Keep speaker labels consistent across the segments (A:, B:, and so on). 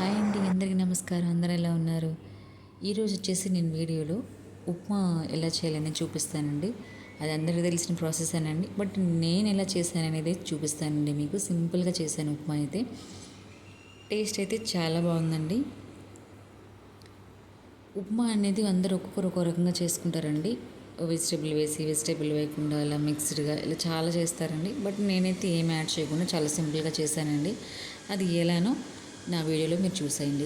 A: Hi అండి, అందరికీ నమస్కారం. అందరూ ఎలా ఉన్నారు? ఈరోజు వచ్చేసి నేను వీడియోలో ఉప్మా ఎలా చేయాలని చూపిస్తానండి. అది అందరికీ తెలిసిన ప్రాసెసేనండి. బట్ నేను ఎలా చేశాననేది చూపిస్తానండి మీకు. సింపుల్గా చేశాను ఉప్మా అయితే. టేస్ట్ అయితే చాలా బాగుందండి. ఉప్మా అనేది అందరూ ఒక్కొక్కరు ఒక్కో రకంగా చేసుకుంటారండి. వెజిటేబుల్ వేసి, వెజిటేబుల్ వేయకుండా ఇలా మిక్స్డ్గా ఇలా చాలా చేస్తారండి. బట్ నేనైతే ఏం యాడ్ చేయకుండా చాలా సింపుల్గా చేశానండి. అది ఎలానో నా వీడియోలో మీరు చూసేయండి.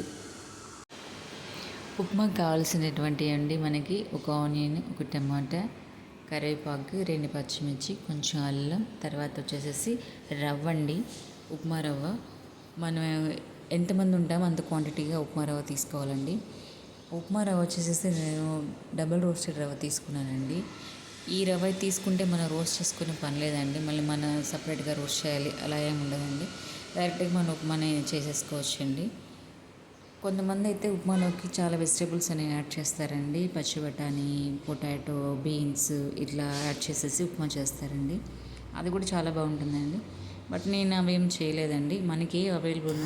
A: ఉప్మాకి కావాల్సినటువంటి అండి మనకి ఒక ఆనియన్, ఒక టమాటా, కరివేపాకు, 2 పచ్చిమిర్చి, కొంచెం అల్లం, తర్వాత వచ్చేసేసి రవ్వ అండి. ఉప్మా రవ్వ మనం ఎంతమంది ఉంటామో అంత క్వాంటిటీగా ఉప్మా రవ్వ తీసుకోవాలండి. ఉప్మా రవ్వ వచ్చేసేసి నేను డబుల్ రోస్టెడ్ రవ్వ తీసుకున్నానండి. ఈ రవ్వ తీసుకుంటే మనం రోస్ట్ చేసుకునే పని లేదండి. మళ్ళీ మనం సపరేట్గా రోస్ట్ చేయాలి అలా ఏమి ఉండదండి. డైరెక్ట్గా మనం ఉప్మానే చేసేసుకోవచ్చండి. కొంతమంది అయితే ఉప్మాలోకి చాలా వెజిటేబుల్స్ అనేవి యాడ్ చేస్తారండి. పచ్చి బఠానీ, పొటాటో, బీన్స్ ఇట్లా యాడ్ చేసేసి ఉప్మా చేస్తారండి. అది కూడా చాలా బాగుంటుందండి. బట్ నేను అవేం చేయలేదండి. మనకి ఏ అవైలబుల్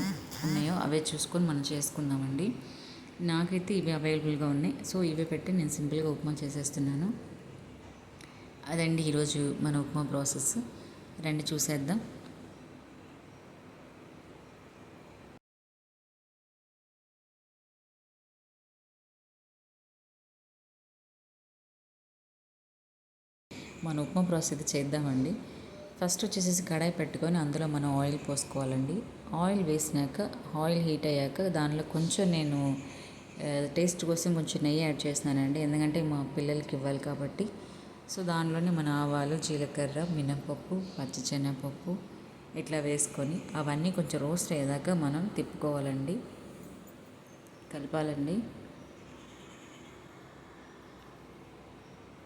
A: ఉన్నాయో అవే చూసుకొని మనం చేసుకుందామండి. నాకైతే ఇవి అవైలబుల్గా ఉన్నాయి. సో ఇవే పెట్టి నేను సింపుల్గా ఉప్మా చేసేస్తున్నాను. అదండి ఈరోజు మన ఉప్మా ప్రాసెస్. రండి చూసేద్దాం. మన ఉప్మా ప్రాసెస్ అయితే చేద్దామండి. ఫస్ట్ వచ్చేసేసి కడాయి పెట్టుకొని అందులో మనం ఆయిల్ పోసుకోవాలండి. ఆయిల్ వేసినాక ఆయిల్ హీట్ అయ్యాక దానిలో కొంచెం నేను టేస్ట్ కోసం కొంచెం నెయ్యి యాడ్ చేస్తున్నానండి. ఎందుకంటే మా పిల్లలకి ఇవ్వాలి కాబట్టి. సో దానిలోనే మన ఆవాలు, జీలకర్ర, మినపప్పు, పచ్చిశనగపప్పు ఇట్లా వేసుకొని అవన్నీ కొంచెం రోస్ట్ అయ్యేదాకా మనం తిప్పుకోవాలండి, కలపాలండి.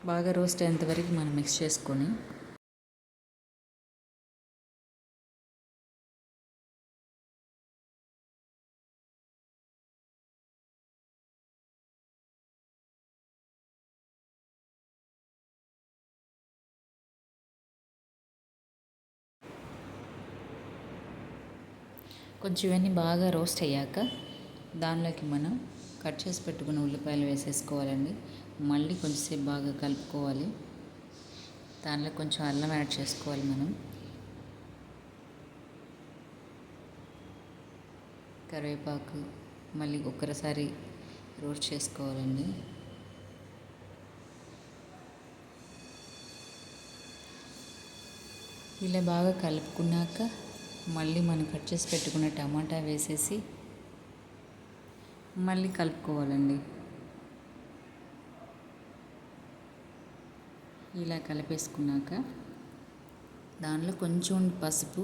A: బాగా రోస్ట్ అయ్యేంత వరకు మనం మిక్స్ చేసుకొని కొంచెం ఇవన్నీ బాగా రోస్ట్ అయ్యాక దానిలోకి మనం కట్ చేసి పెట్టుకున్న ఉల్లిపాయలు వేసేసుకోవాలండి. మళ్ళీ కొంచెంసేపు బాగా కలుపుకోవాలి. దానిలో కొంచెం అల్లం యాడ్ చేసుకోవాలి మనం. కరివేపాకు మళ్ళీ ఒక్కసారి రోస్ట్ చేసుకోవాలండి. ఇలా బాగా కలుపుకున్నాక మళ్ళీ మనం కట్ చేసి పెట్టుకున్న టమాటా వేసేసి మళ్ళీ కలుపుకోవాలండి. ఇలా కలిపేసుకున్నాక దానిలో కొంచెం పసుపు,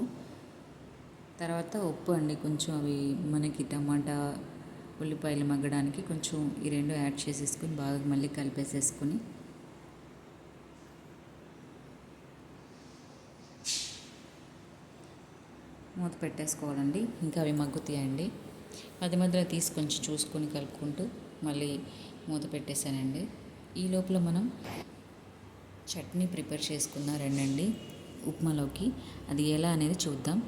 A: తర్వాత ఉప్పు అండి. కొంచెం అవి మనకి టమాటా, ఉల్లిపాయలు మగ్గడానికి కొంచెం ఈ రెండు యాడ్ చేసేసుకొని బాగా మళ్ళీ కలిపేసేసుకొని మూత పెట్టేసుకోవాలండి. ఇంకా అవి మగ్గుతాయండి. మధ్య మధ్యలో తీసి కొంచెం చూసుకొని కలుపుకుంటూ మళ్ళీ మూత పెట్టేశానండి. ఈ లోపల మనం చట్నీ ప్రిపేర్ చేసుకుందాం రండి ఉప్మాలోకి. అది ఎలా అనేది చూద్దాం.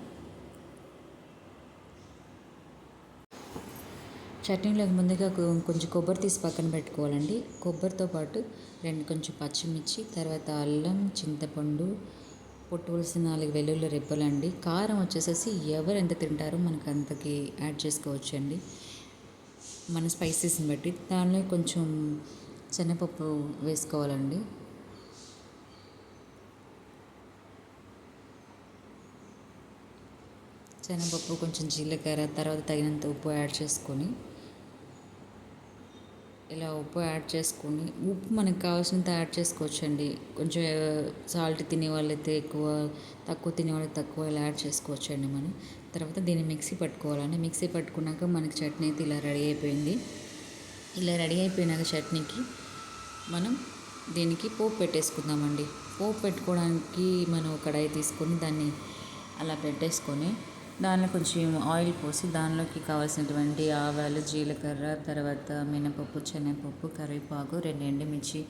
A: చట్నీలోకి ముందుగా కొంచెం కొబ్బరి తీసి పక్కన పెట్టుకోవాలండి. కొబ్బరితో పాటు కొంచెం పచ్చిమిర్చి, తర్వాత అల్లం, చింతపండు, పొట్టువలసిన 4 వెల్లుల్లి రెబ్బలండి. కారం వచ్చేసేసి ఎవరు ఎంత తింటారో మనకు అంతకి యాడ్ చేసుకోవచ్చండి, మన స్పైసెస్ని బట్టి. దానిలో కొంచెం శనగపప్పు వేసుకోవాలండి. శనగపప్పు, కొంచెం జీలకర్ర, తర్వాత తగినంత ఉప్పు యాడ్ చేసుకొని ఇలా ఉప్పు యాడ్ చేసుకొని, ఉప్పు మనకు కావాల్సినంత యాడ్ చేసుకోవచ్చండి. కొంచెం సాల్ట్ తినే వాళ్ళైతే ఎక్కువ, తక్కువ తినే వాళ్ళకి తక్కువ ఇలా యాడ్ చేసుకోవచ్చండి మనం. తర్వాత దీన్ని మిక్సీ పట్టుకోవాలండి. మిక్సీ పట్టుకున్నాక మనకి చట్నీ అయితే ఇలా రెడీ అయిపోయింది. ఇలా రెడీ అయిపోయినాక చట్నీకి మనం దీనికి పోపు పెట్టేసుకుందామండి. పోపు పెట్టుకోవడానికి మనం కడాయి తీసుకొని దాన్ని అలా పెట్టేసుకొని దానిలో కొంచెం ఆయిల్ పోసి దానిలోకి కావాల్సినటువంటి ఆవాలు, జీలకర్ర, తర్వాత మినపప్పు, శనగపప్పు, కరివేపాకు, 2 ఎండుమిర్చి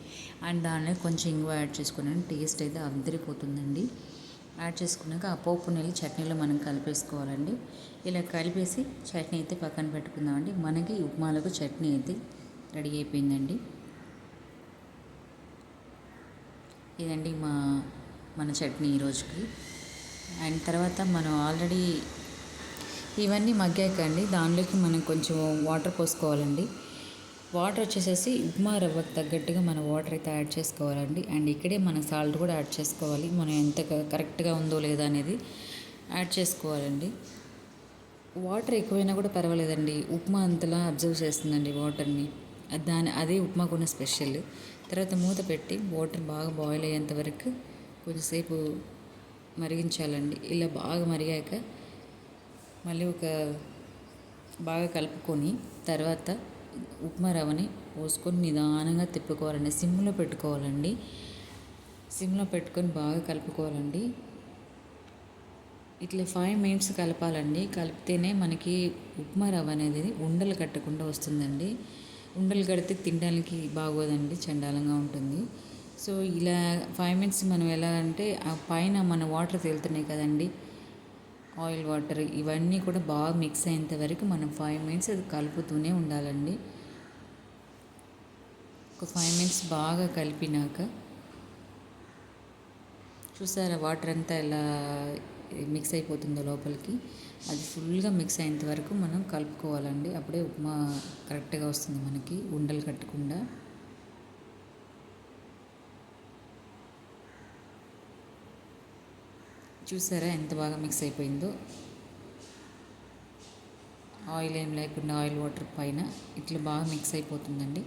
A: అండ్ దానిలో కొంచెం ఇంగువ యాడ్ చేసుకున్నాను. టేస్ట్ అయితే అదిరిపోతుందండి. యాడ్ చేసుకున్నాక ఆ పోపు నెల్లి చట్నీలో మనం కలిపేసుకోవాలండి. ఇలా కలిపేసి చట్నీ అయితే పక్కన పెట్టుకుందామండి. మనకి ఉప్మాలకు చట్నీ అయితే రెడీ అయిపోయిందండి. ఇదండి మన చట్నీ ఈరోజుకి. అండ్ తర్వాత మనం ఆల్రెడీ ఇవన్నీ మగ్గాకండి దానిలోకి మనం కొంచెం వాటర్ పోసుకోవాలండి. వాటర్ వచ్చేసేసి ఉప్మా రవ్వకు తగ్గట్టుగా మనం వాటర్ అయితే యాడ్ చేసుకోవాలండి. అండ్ ఇక్కడే మనం సాల్ట్ కూడా యాడ్ చేసుకోవాలి. మనం ఎంత కరెక్ట్గా ఉందో లేదా అనేది యాడ్ చేసుకోవాలండి. వాటర్ ఎక్కువైనా కూడా పర్వాలేదండి, ఉప్మా అంతలా అబ్జర్వ్ చేస్తుందండి వాటర్ని. అదే ఉప్మాకున్న స్పెషల్. తర్వాత మూత పెట్టి వాటర్ బాగా బాయిల్ అయ్యేంత వరకు కొద్దిసేపు మరిగించాలండి. ఇలా బాగా మరిగాక మళ్ళీ బాగా కలుపుకొని తర్వాత ఉప్మా రవ్వని పోసుకొని నిదానంగా తిప్పుకోవాలండి. సిమ్లో పెట్టుకోవాలండి. సిమ్లో పెట్టుకొని బాగా కలుపుకోవాలండి. ఇట్లా 5 మినిట్స్ కలపాలండి. కలిపితేనే మనకి ఉప్మా రవ్వ అనేది ఉండలు కట్టకుండా వస్తుందండి. ఉండలు కడితే తినడానికి బాగోదండి, చండాలంగా ఉంటుంది. సో ఇలా 5 మినిట్స్ మనం ఎలా అంటే ఆ పైన మన వాటర్ తేలుతున్నాయి కదండి, ఆయిల్ వాటర్, ఇవన్నీ కూడా బాగా మిక్స్ అయ్యేంత వరకు మనం 5 మినిట్స్ అది కలుపుతూనే ఉండాలండి. ఒక 5 మినిట్స్ బాగా కలిపినాక చూసారా వాటర్ అంతా ఎలా మిక్స్ అయిపోతుందో లోపలికి. అది ఫుల్గా మిక్స్ అయ్యేంత వరకు మనం కలుపుకోవాలండి. అప్పుడే ఉప్మా కరెక్ట్గా వస్తుంది మనకి, ఉండలు కట్టకుండా. చూసారా ఎంత బాగా మిక్స్ అయిపోయిందో. ఆయిల్ ఏం లేకుండా ఆయిల్ వాటర్ పైన ఇట్లా బాగా మిక్స్ అయిపోతుందండి.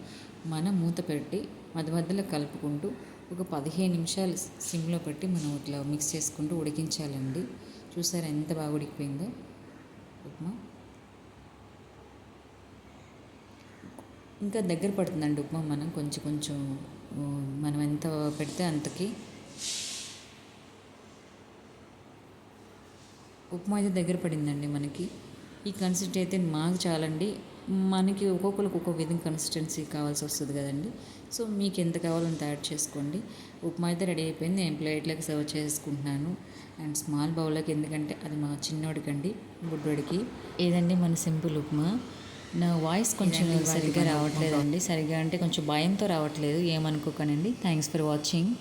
A: మనం మూత పెట్టి మధ్య మధ్యలో కలుపుకుంటూ ఒక 15 నిమిషాలు సిమ్లో పెట్టి మనం ఇట్లా మిక్స్ చేసుకుంటూ ఉడికించాలండి. చూసారా ఎంత బాగా ఉడికిపోయిందో ఉప్మా. ఇంకా దగ్గర పడుతుందండి ఉప్మా. మనం కొంచెం మనం ఎంత పెడితే అంతకి ఉప్మా అయితే దగ్గర పడిందండి మనకి. ఈ కన్సిస్టెన్సీ అయితే మాకు చాలండి. మనకి ఒక్కొక్కరికి ఒక్కొక్క విధంగా కన్సిస్టెన్సీ కావాల్సి వస్తుంది కదండి. సో మీకు ఎంత కావాలో అంత యాడ్ చేసుకోండి. ఉప్మా అయితే రెడీ అయిపోయింది. నేను ప్లేట్లోకి సర్వ్ చేసుకుంటున్నాను. అండ్ స్మాల్ బౌల్లోకి, ఎందుకంటే అది మా చిన్నోడికండి, బుడ్డోడికి. ఏదండి మన సింపుల్ ఉప్మా. నా వాయిస్ కొంచెం సరిగ్గా రావట్లేదండి. సరిగ్గా అంటే కొంచెం భయంతో రావట్లేదు, ఏమనుకోకనండి. Thanks for watching.